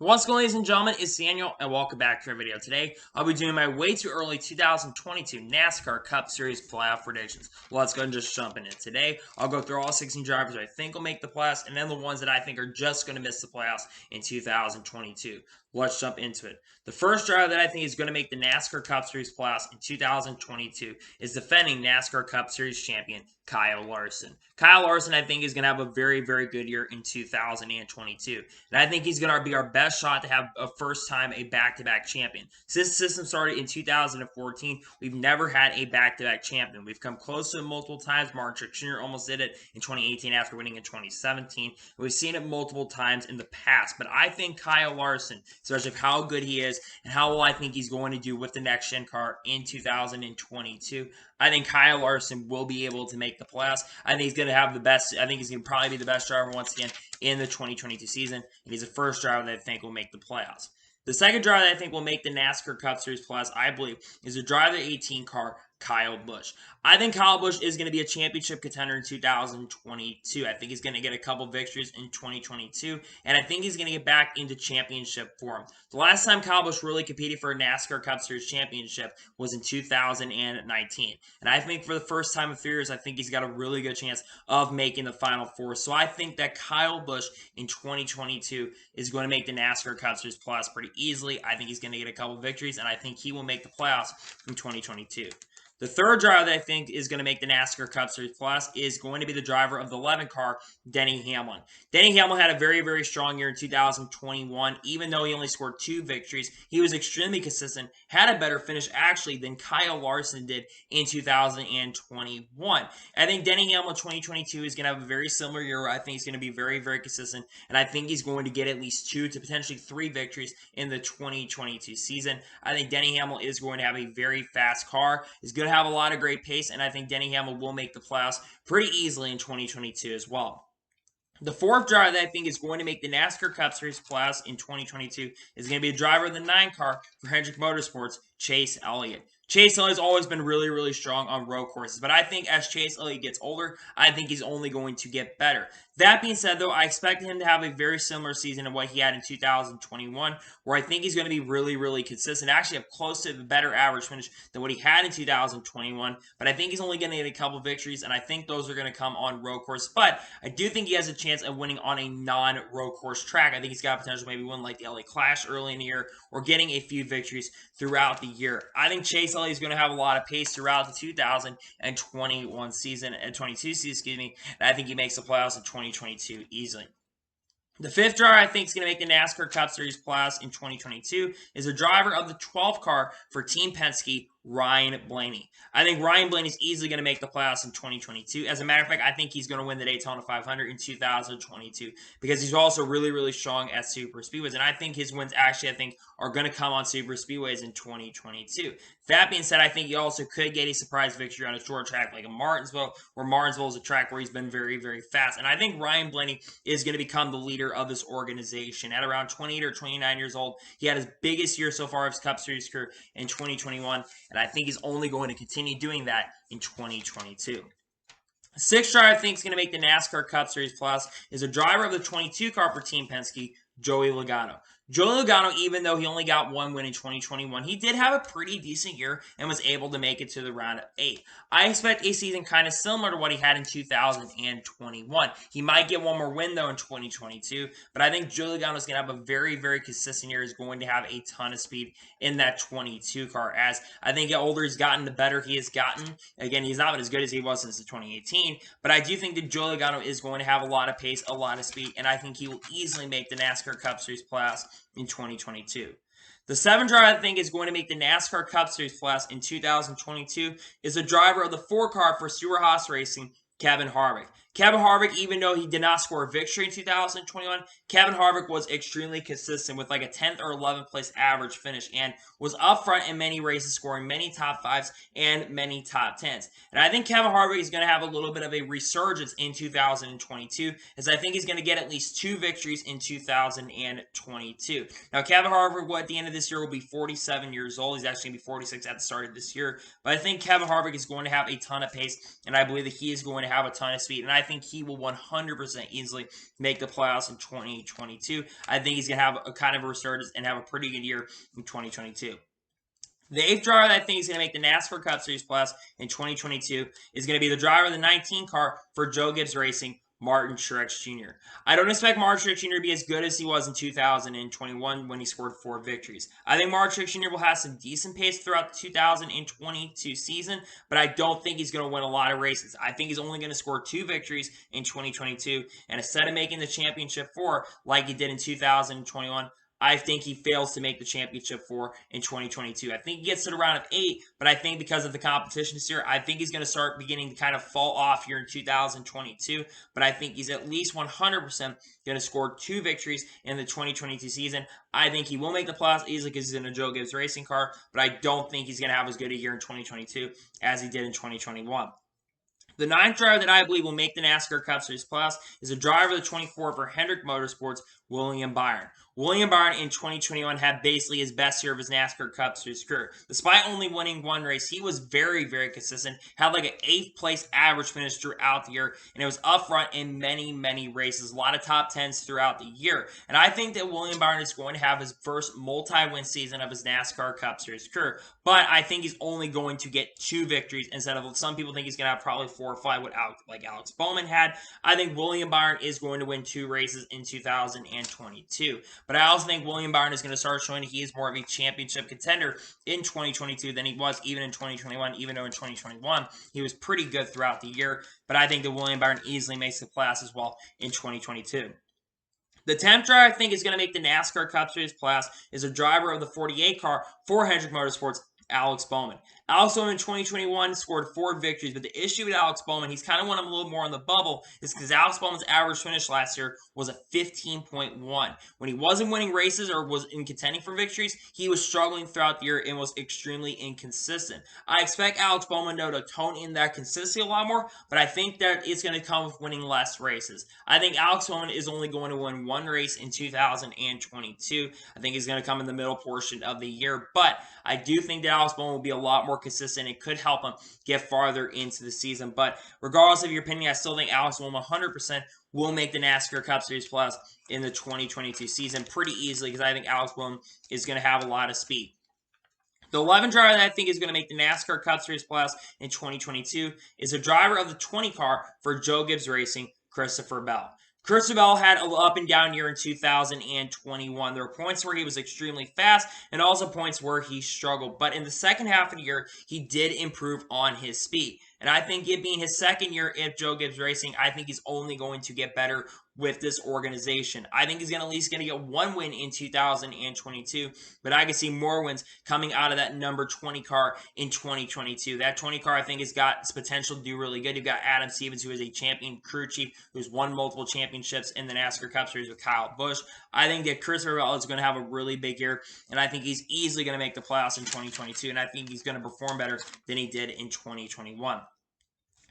What's going on, ladies and gentlemen, it's Daniel, and welcome back to our video. Today, I'll be doing my way too early 2022 NASCAR Cup Series playoff predictions. Let's go and just jump in it. Today, I'll go through all 16 drivers I think will make the playoffs, and then the ones that I think are just going to miss the playoffs in 2022. Let's jump into it. The first driver that I think is going to make the NASCAR Cup Series playoffs in 2022 is defending NASCAR Cup Series champion Kyle Larson. Kyle Larson, I think, is going to have a very, very good year in 2022. And I think he's going to be our best shot to have a first time a back-to-back champion. Since the system started in 2014, we've never had a back-to-back champion. We've come close to it multiple times. Martin Truex Jr. almost did it in 2018 after winning in 2017. We've seen it multiple times in the past. But I think Kyle Larson, especially of how good he is and how well I think he's going to do with the next-gen car in 2022, I think Kyle Larson will be able to make the playoffs. I think he's going to have the best. I think he's going to probably be the best driver once again in the 2022 season, and he's the first driver that I think will make the playoffs. The second driver that I think will make the NASCAR Cup Series playoffs, I believe, is the driver 18 car, Kyle Busch. I think Kyle Busch is going to be a championship contender in 2022. I think he's going to get a couple victories in 2022, and I think he's going to get back into championship form. The last time Kyle Busch really competed for a NASCAR Cup Series championship was in 2019, and I think for the first time in 3 years, I think he's got a really good chance of making the Final Four. So I think that Kyle Busch in 2022 is going to make the NASCAR Cup Series playoffs pretty easily. I think he's going to get a couple victories, and I think he will make the playoffs in 2022. The third driver that I think is going to make the NASCAR Cup Series playoffs is going to be the driver of the 11 car, Denny Hamlin. Denny Hamlin had a very, very strong year in 2021. Even though he only scored 2 victories, he was extremely consistent, had a better finish actually than Kyle Larson did in 2021. I think Denny Hamlin 2022 is going to have a very similar year. I think he's going to be very, very consistent, and I think he's going to get at least 2 to potentially 3 victories in the 2022 season. I think Denny Hamlin is going to have a very fast car. He's going to have a lot of great pace, and I think Denny Hamlin will make the playoffs pretty easily in 2022 as well. The fourth driver that I think is going to make the NASCAR Cup Series playoffs in 2022 is going to be a driver of the 9 car for Hendrick Motorsports, Chase Elliott. Chase Elliott has always been really, really strong on road courses, but I think as Chase Elliott gets older, I think he's only going to get better. That being said, though, I expect him to have a very similar season to what he had in 2021, where I think he's going to be really, really consistent, actually have close to the better average finish than what he had in 2021, but I think he's only going to get a couple victories, and I think those are going to come on road course, but I do think he has a chance of winning on a non-road course track. I think he's got potential maybe win like the LA Clash early in the year, or getting a few victories throughout the year. I think Chase Elliott is going to have a lot of pace throughout the 2021 season, and 22 season, excuse me, and I think he makes the playoffs in 2022 easily. The fifth driver I think is going to make the NASCAR Cup Series playoffs in 2022 is a driver of the 12 car for Team Penske, Ryan Blaney. I think Ryan Blaney is easily going to make the playoffs in 2022. As a matter of fact, I think he's going to win the Daytona 500 in 2022 because he's also really, really strong at super speedways. And I think his wins actually, are going to come on super speedways in 2022. That being said, I think he also could get a surprise victory on a short track like a Martinsville, where Martinsville is a track where he's been very, very fast. And I think Ryan Blaney is going to become the leader of this organization. At around 28 or 29 years old, he had his biggest year so far of his Cup Series career in 2021. And I think he's only going to continue doing that in 2022. The sixth driver I think is going to make the NASCAR Cup Series playoffs is a driver of the 22 car for Team Penske, Joey Logano. Joey Logano, even though he only got 1 win in 2021, he did have a pretty decent year and was able to make it to the round of 8. I expect a season kind of similar to what he had in 2021. He might get 1 more win, though, in 2022, but I think Joey Logano is going to have a very, very consistent year. He's going to have a ton of speed in that 22 car. As I think the older he's gotten, the better he has gotten. Again, he's not been as good as he was since 2018, but I do think that Joey Logano is going to have a lot of pace, a lot of speed, and I think he will easily make the NASCAR Cup Series playoffs in 2022. The seventh driver I think is going to make the NASCAR Cup Series playoffs in 2022 is a driver of the 4 car for Stewart-Haas Racing, Kevin Harvick. Kevin Harvick, even though he did not score a victory in 2021, Kevin Harvick was extremely consistent with like a 10th or 11th place average finish and was up front in many races, scoring many top 5s and many top 10s. And I think Kevin Harvick is going to have a little bit of a resurgence in 2022, as I think he's going to get at least 2 victories in 2022. Now, Kevin Harvick, at the end of this year, will be 47 years old. He's actually going to be 46 at the start of this year. But I think Kevin Harvick is going to have a ton of pace, and I believe that he is going to have a ton of speed. And I I think he will 100% easily make the playoffs in 2022. I think he's going to have a kind of a resurgence and have a pretty good year in 2022. The 8th driver that I think is going to make the NASCAR Cup Series playoffs in 2022 is going to be the driver of the 19 car for Joe Gibbs Racing, Martin Truex Jr. I don't expect Martin Truex Jr. to be as good as he was in 2021 when he scored 4 victories. I think Martin Truex Jr. will have some decent pace throughout the 2022 season, but I don't think he's going to win a lot of races. I think he's only going to score 2 victories in 2022, and instead of making the championship 4 like he did in 2021, I think he fails to make the championship 4 in 2022. I think he gets to the round of 8, but I think because of the competition this year, I think he's going to start beginning to kind of fall off here in 2022. But I think he's at least 100% going to score 2 victories in the 2022 season. I think he will make the playoffs easily because he's in a Joe Gibbs racing car, but I don't think he's going to have as good a year in 2022 as he did in 2021. The 9th driver that I believe will make the NASCAR Cup Series playoffs is a driver of the 24 for Hendrick Motorsports, William Byron. William Byron in 2021 had basically his best year of his NASCAR Cup Series career. Despite only winning 1 race, he was very, very consistent. Had like an 8th place average finish throughout the year, and it was up front in many, many races. A lot of top 10s throughout the year. And I think that William Byron is going to have his first multi-win season of his NASCAR Cup Series career. But I think he's only going to get 2 victories instead of some people think he's going to have probably 4 or 5 like Alex Bowman had. I think William Byron is going to win 2 races in 2022. But I also think William Byron is going to start showing he is more of a championship contender in 2022 than he was even in 2021, even though in 2021 he was pretty good throughout the year. But I think that William Byron easily makes the playoffs as well in 2022. The 10th driver I think is going to make the NASCAR Cup Series playoffs is a driver of the 48 car for Hendrick Motorsports, Alex Bowman. Alex Bowman in 2021 scored 4 victories, but the issue with Alex Bowman, he's kind of won him a little more on the bubble, is because Alex Bowman's average finish last year was a 15.1. When he wasn't winning races or was in contending for victories, he was struggling throughout the year and was extremely inconsistent. I expect Alex Bowman, though, to tone in that consistency a lot more, but I think that it's going to come with winning less races. I think Alex Bowman is only going to win 1 race in 2022. I think he's going to come in the middle portion of the year, but I do think that Alex Bowman will be a lot more consistent. It could help him get farther into the season. But regardless of your opinion, I still think Alex Bowman 100% will make the NASCAR Cup Series playoffs in the 2022 season pretty easily because I think Alex Bowman is going to have a lot of speed. The 11th driver that I think is going to make the NASCAR Cup Series playoffs in 2022 is a driver of the 20 car for Joe Gibbs Racing, Christopher Bell. Christopher Bell had an up and down year in 2021. There were points where he was extremely fast and also points where he struggled. But in the second half of the year, he did improve on his speed. And I think it being his second year at Joe Gibbs Racing, I think he's only going to get better with this organization. I think he's at least going to get 1 win in 2022, but I can see more wins coming out of that number 20 car in 2022. That 20 car, I think, has got potential to do really good. You've got Adam Stevens, who is a champion crew chief, who's won multiple championships in the NASCAR Cup Series with Kyle Busch. I think that Christopher Bell is going to have a really big year, and I think he's easily going to make the playoffs in 2022, and I think he's going to perform better than he did in 2021.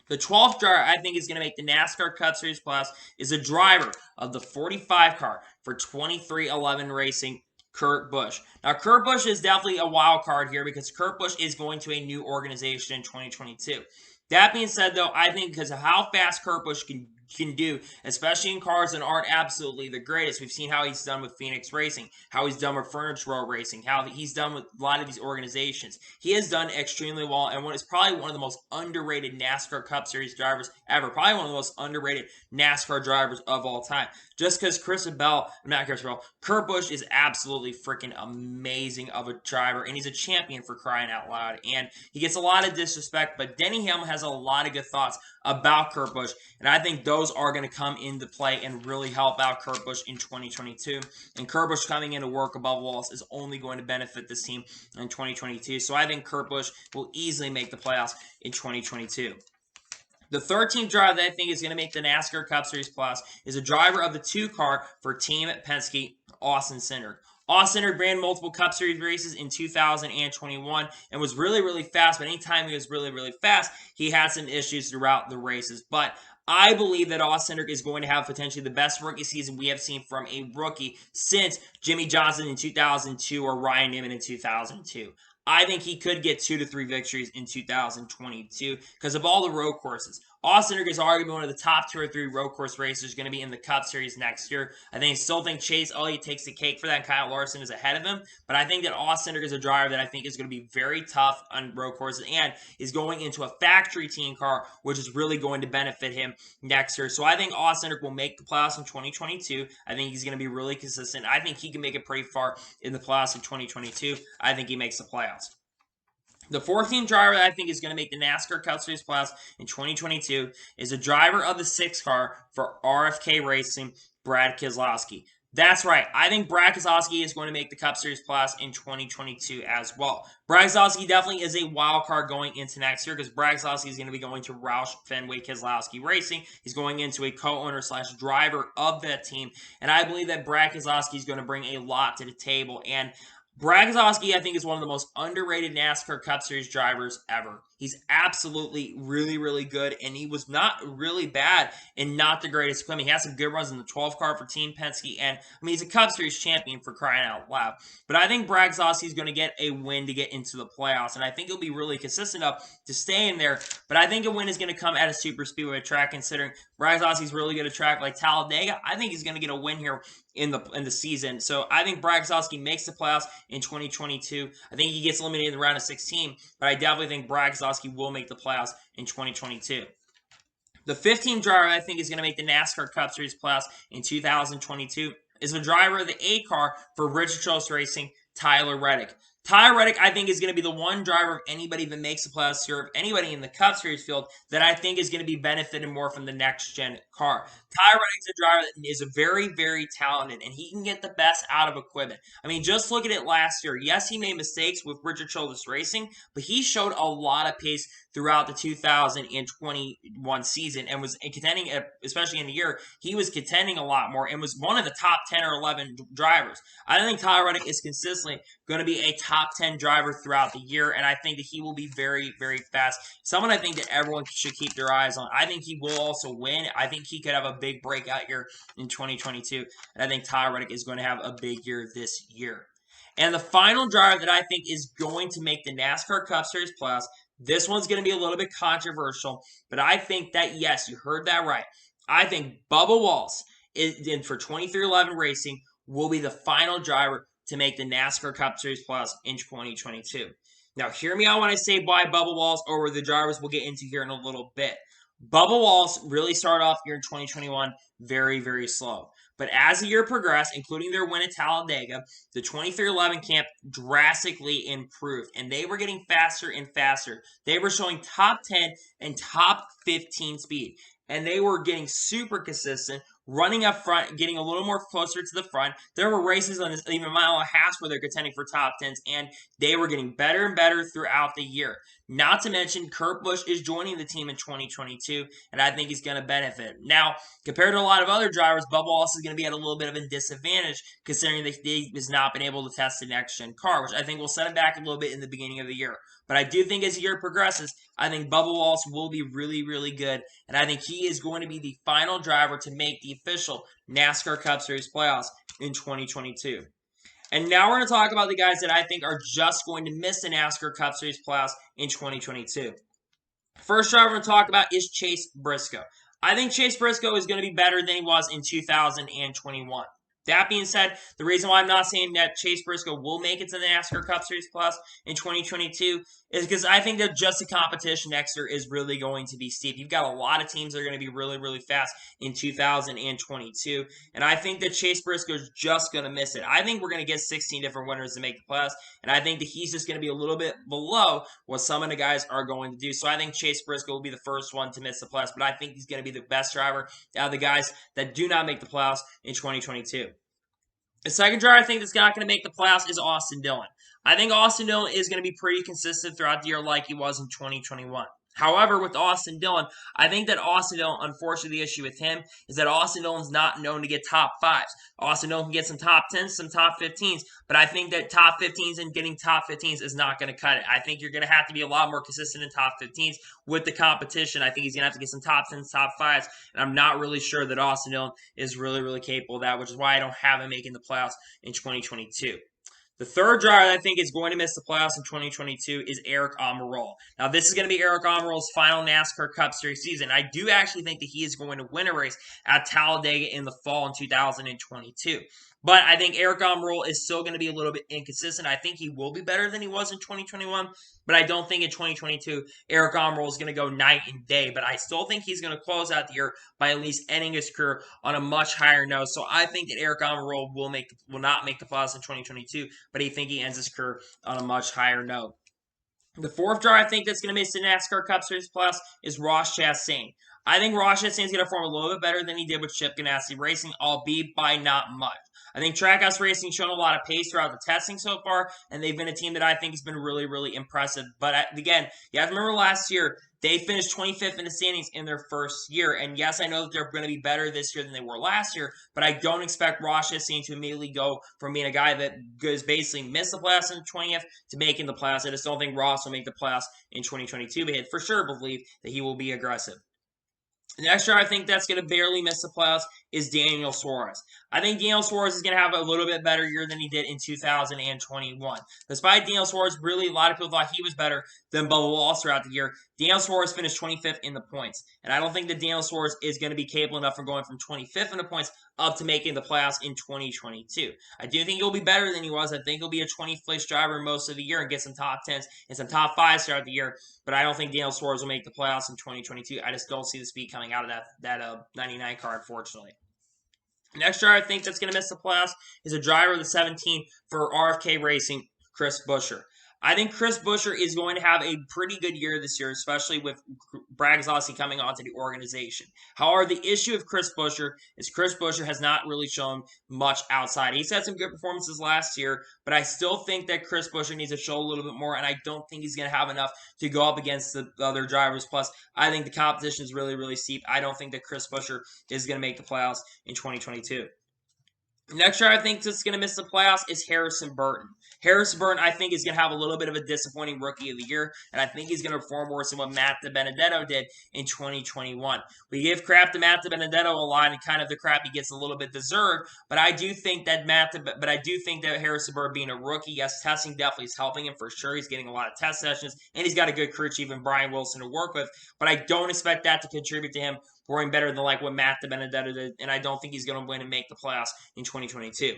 The 12th driver I think is going to make the NASCAR Cup Series playoffs is a driver of the 45 car for 23XI Racing, Kurt Busch. Now, Kurt Busch is definitely a wild card here because Kurt Busch is going to a new organization in 2022. That being said, though, I think because of how fast Kurt Busch can do, especially in cars that aren't absolutely the greatest. We've seen how he's done with Phoenix Racing, how he's done with Furniture Row Racing, how he's done with a lot of these organizations. He has done extremely well, and is probably one of the most underrated NASCAR Cup Series drivers ever. Probably one of the most underrated NASCAR drivers of all time. Just because Kurt Busch is absolutely freaking amazing of a driver, and he's a champion for crying out loud. And he gets a lot of disrespect, but Denny Hamlin has a lot of good thoughts about Kurt Busch, and I think those are going to come into play and really help out Kurt Busch in 2022. And Kurt Busch coming in to work above walls is only going to benefit this team in 2022. So I think Kurt Busch will easily make the playoffs in 2022. The 13th driver that I think is going to make the NASCAR Cup Series playoffs is a driver of the 2 car for Team Penske, Austin Cindric. Austin Cindric ran multiple Cup Series races in 2021 and was really, really fast. But anytime he was really, really fast, he had some issues throughout the races. But I believe that Austin Cindric is going to have potentially the best rookie season we have seen from a rookie since Jimmy Johnson in 2002 or Ryan Newman in 2002. I think he could get 2 to 3 victories in 2022 because of all the road courses. Austin Cindric is arguably one of the top 2 or 3 road course racers going to be in the Cup Series next year. I still think Chase Elliott takes the cake for that. Kyle Larson is ahead of him, but I think that Austin Cindric is a driver that I think is going to be very tough on road courses and is going into a factory team car, which is really going to benefit him next year. So I think Austin Cindric will make the playoffs in 2022. I think he's going to be really consistent. I think he can make it pretty far in the playoffs in 2022. I think he makes the playoffs. The 14th driver that I think is going to make the NASCAR Cup Series playoffs in 2022 is a driver of the 6 car for RFK Racing, Brad Keselowski. That's right. I think Brad Keselowski is going to make the Cup Series playoffs in 2022 as well. Brad Keselowski definitely is a wild card going into next year because Brad Keselowski is going to be going to Roush Fenway Keselowski Racing. He's going into a co-owner / driver of that team. And I believe that Brad Keselowski is going to bring a lot to the table. And Brad Keselowski, I think, is one of the most underrated NASCAR Cup Series drivers ever. He's absolutely really, really good, and he was not really bad and not the greatest equipment. He has some good runs in the 12 car for Team Penske, and he's a Cup Series champion for crying out loud. But I think Brad Keselowski is going to get a win to get into the playoffs, and I think he'll be really consistent enough to stay in there. But I think a win is going to come at a super speedway track, considering Brad Keselowski is really good at a track like Talladega. I think he's going to get a win here in the season. So I think Brad Keselowski makes the playoffs in 2022. I think he gets eliminated in the round of 16, but I definitely think Brad Keselowski will make the playoffs in 2022. The 15th driver I think is going to make the NASCAR Cup Series playoffs in 2022 is the driver of the 8 car for Richard Childress Racing, Tyler Reddick. Tyler Reddick, I think, is going to be the one driver of anybody that makes the playoffs here, of anybody in the Cup Series field, that I think is going to be benefiting more from the next-gen car. Tyler Reddick's a driver that is very, very talented, and he can get the best out of equipment. just look at it last year. Yes, he made mistakes with Richard Childress Racing, but he showed a lot of pace throughout the 2021 season and was contending, especially in the year, he was contending a lot more and was one of the top 10 or 11 drivers. I think Tyler Reddick is consistently going to be a top 10 driver throughout the year, and I think that he will be very, very fast. Someone I think that everyone should keep their eyes on. I think he will also win. I think he could have a big breakout year in 2022, and I think Tyler Reddick is going to have a big year this year. And the final driver that I think is going to make the NASCAR Cup Series playoffs, this one's going to be a little bit controversial, but I think that, yes, you heard that right. I think Bubba Wallace for 23XI Racing will be the final driver to make the NASCAR Cup Series playoffs in 2022. Now, hear me out when I say why Bubba Wallace over the drivers we'll get into here in a little bit. Bubba Wallace really started off here in 2021 very, very slow. But as the year progressed, including their win at Talladega, the 23XI camp drastically improved, and they were getting faster and faster. They were showing top 10 and top 15 speed, and they were getting super consistent, running up front, getting a little more closer to the front. There were races on even a mile and a half where they're contending for top 10s, and they were getting better and better throughout the year. Not to mention, Kurt Busch is joining the team in 2022, and I think he's going to benefit. Now, compared to a lot of other drivers, Bubba Wallace is going to be at a little bit of a disadvantage, considering that he has not been able to test the next-gen car, which I think will set him back a little bit in the beginning of the year. But I do think as the year progresses, I think Bubba Wallace will be really, really good, and I think he is going to be the final driver to make the official NASCAR Cup Series playoffs in 2022. And now we're going to talk about the guys that I think are just going to miss the NASCAR Cup Series playoffs in 2022. First driver we're going to talk about is Chase Briscoe. I think Chase Briscoe is going to be better than he was in 2021. That being said, the reason why I'm not saying that Chase Briscoe will make it to the NASCAR Cup Series Plus in 2022 is because I think that just the competition next year is really going to be steep. You've got a lot of teams that are going to be really, really fast in 2022, and I think that Chase Briscoe is just going to miss it. I think we're going to get 16 different winners to make the playoffs, and I think that he's just going to be a little bit below what some of the guys are going to do. So I think Chase Briscoe will be the first one to miss the playoffs, but I think he's going to be the best driver out of the guys that do not make the playoffs in 2022. The second driver I think that's not going to make the playoffs is Austin Dillon. I think Austin Dillon is going to be pretty consistent throughout the year like he was in 2021. However, with Austin Dillon, I think that Austin Dillon, unfortunately, the issue with him is that Austin Dillon's not known to get top 5s. Austin Dillon can get some top 10s, some top 15s, but I think that top 15s and getting top 15s is not going to cut it. I think you're going to have to be a lot more consistent in top 15s with the competition. I think he's going to have to get some top 10s, top 5s, and I'm not really sure that Austin Dillon is really, really capable of that, which is why I don't have him making the playoffs in 2022. The third driver that I think is going to miss the playoffs in 2022 is Aric Almirola. Now, this is going to be Aric Almirola's final NASCAR Cup Series season. I do actually think that he is going to win a race at Talladega in the fall in 2022. But I think Aric Almirola is still going to be a little bit inconsistent. I think he will be better than he was in 2021, but I don't think in 2022 Aric Almirola is going to go night and day. But I still think he's going to close out the year by at least ending his career on a much higher note. So I think that Aric Almirola will not make the playoffs in 2022, but I think he ends his career on a much higher note. The fourth driver I think that's going to miss the NASCAR Cup Series playoffs is Ross Chastain. I think Ross Chastain is going to perform a little bit better than he did with Chip Ganassi Racing, albeit by not much. I think Trackhouse Racing has shown a lot of pace throughout the testing so far, and they've been a team that I think has been really, really impressive. But again, you have to remember last year, they finished 25th in the standings in their first year. And yes, I know that they're going to be better this year than they were last year, but I don't expect Ross Chastain to immediately go from being a guy that has basically missed the playoffs in the 20th to making the playoffs. I just don't think Ross will make the playoffs in 2022, but I for sure believe that he will be aggressive. The next driver I think that's going to barely miss the playoffs is Daniel Suarez. I think Daniel Suarez is going to have a little bit better year than he did in 2021. Despite Daniel Suarez, really, a lot of people thought he was better than Bubba Wallace throughout the year. Daniel Suarez finished 25th in the points. And I don't think that Daniel Suarez is going to be capable enough for going from 25th in the points up to making the playoffs in 2022. I do think he'll be better than he was. I think he'll be a 20th place driver most of the year and get some top 10s and some top 5s throughout the year. But I don't think Daniel Suarez will make the playoffs in 2022. I just don't see the speed coming out of that 99 car, unfortunately. Next driver I think that's going to miss the playoffs is a driver of the 17 for RFK Racing, Chris Buescher. I think Chris Buescher is going to have a pretty good year this year, especially with Brad Keselowski coming onto the organization. However, the issue of Chris Buescher is Chris Buescher has not really shown much outside. He's had some good performances last year, but I still think that Chris Buescher needs to show a little bit more, and I don't think he's going to have enough to go up against the other drivers. Plus, I think the competition is really, really steep. I don't think that Chris Buescher is going to make the playoffs in 2022. Next driver I think that's going to miss the playoffs is Harrison Burton. Harrison Burton, I think, is going to have a little bit of a disappointing Rookie of the Year, and I think he's going to perform worse than what Matt DiBenedetto did in 2021. We give crap to Matt DiBenedetto a lot, and kind of the crap he gets a little bit deserved, but I do think that Harrison Burton being a rookie, yes, testing definitely is helping him for sure. He's getting a lot of test sessions, and he's got a good crew chief and Brian Wilson to work with, but I don't expect that to contribute to him scoring better than like what Matt DiBenedetto did, and I don't think he's going to win and make the playoffs in 2022.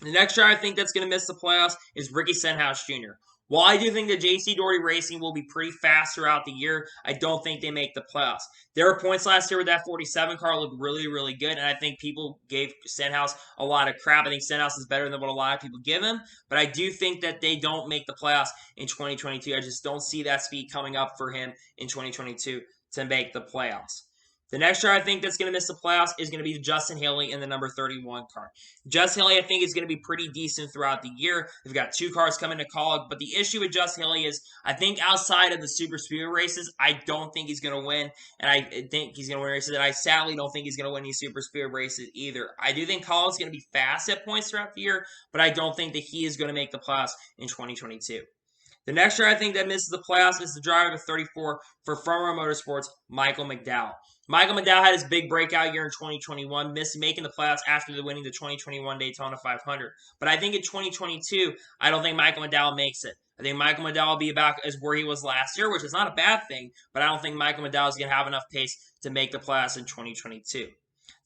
The next driver I think that's going to miss the playoffs is Ricky Stenhouse Jr. While I do think that JC Doherty Racing will be pretty fast throughout the year, I don't think they make the playoffs. There were points last year where that 47 car looked really, really good, and I think people gave Stenhouse a lot of crap. I think Stenhouse is better than what a lot of people give him, but I do think that they don't make the playoffs in 2022. I just don't see that speed coming up for him in 2022 to make the playoffs. The next driver I think that's going to miss the playoffs is going to be Justin Haley in the number 31 car. Justin Haley, I think, is going to be pretty decent throughout the year. They've got 2 cars coming to call, but the issue with Justin Haley is I think outside of the super speedway races, I don't think he's going to win, and I think he's going to win races, and I sadly don't think he's going to win any super speedway races either. I do think Colin's going to be fast at points throughout the year, but I don't think that he is going to make the playoffs in 2022. The next driver I think that misses the playoffs is the driver of 34 for Front Row Motorsports, Michael Mcdowell. Michael McDowell had his big breakout year in 2021, making the playoffs after winning the 2021 Daytona 500. But I think in 2022, I don't think Michael McDowell makes it. I think Michael McDowell will be about as where he was last year, which is not a bad thing, but I don't think Michael McDowell is going to have enough pace to make the playoffs in 2022.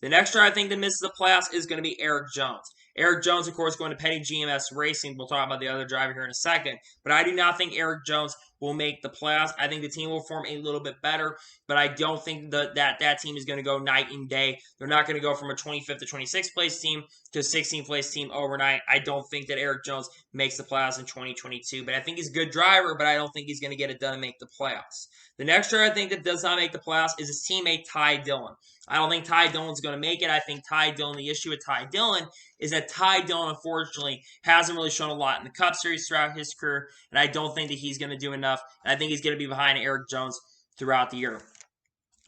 The next driver I think that misses the playoffs is going to be Erik Jones. Erik Jones, of course, going to Petty GMS Racing. We'll talk about the other driver here in a second. But I do not think Erik Jones will make the playoffs. I think the team will form a little bit better, but I don't think that team is going to go night and day. They're not going to go from a 25th to 26th place team to a 16th place team overnight. I don't think that Erik Jones makes the playoffs in 2022, but I think he's a good driver, but I don't think he's going to get it done and make the playoffs. The next driver I think that does not make the playoffs is his teammate Ty Dillon. I don't think Ty Dillon's going to make it. I think Ty Dillon, the issue with Ty Dillon is that Ty Dillon, unfortunately, hasn't really shown a lot in the Cup Series throughout his career, and I don't think that he's going to do enough. And I think he's going to be behind Erik Jones throughout the year.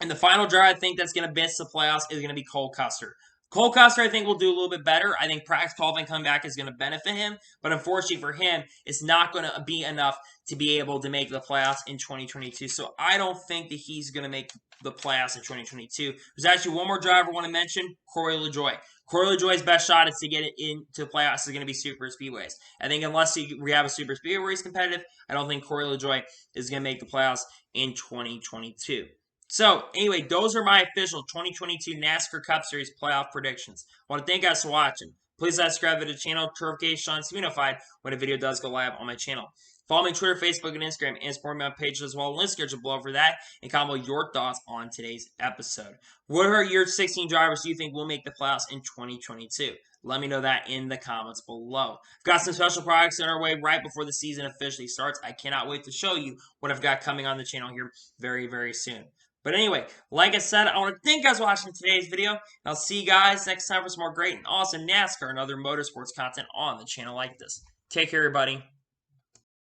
And the final driver I think that's going to miss the playoffs is going to be Cole Custer. Cole Custer, I think, will do a little bit better. I think practice qualifying coming back is going to benefit him. But unfortunately for him, it's not going to be enough to be able to make the playoffs in 2022. So I don't think that he's going to make the playoffs in 2022. There's actually one more driver I want to mention, Cory Lejoy. Cory Lejoy's best shot is to get it into the playoffs is going to be super speedways. I think unless we have a super speedway where he's competitive, I don't think Cory Lejoy is going to make the playoffs in 2022. So, anyway, those are my official 2022 NASCAR Cup Series playoff predictions. I want to thank you guys for watching. Please subscribe to the channel, notifications to be notified when a video does go live on my channel. Follow me on Twitter, Facebook, and Instagram, and support me on pages as well. Links are below for that, and comment your thoughts on today's episode. What are your 16 drivers do you think will make the playoffs in 2022? Let me know that in the comments below. I've got some special products on our way right before the season officially starts. I cannot wait to show you what I've got coming on the channel here very, very soon. But anyway, like I said, I want to thank you guys for watching today's video. And I'll see you guys next time for some more great and awesome NASCAR and other motorsports content on the channel like this. Take care, everybody.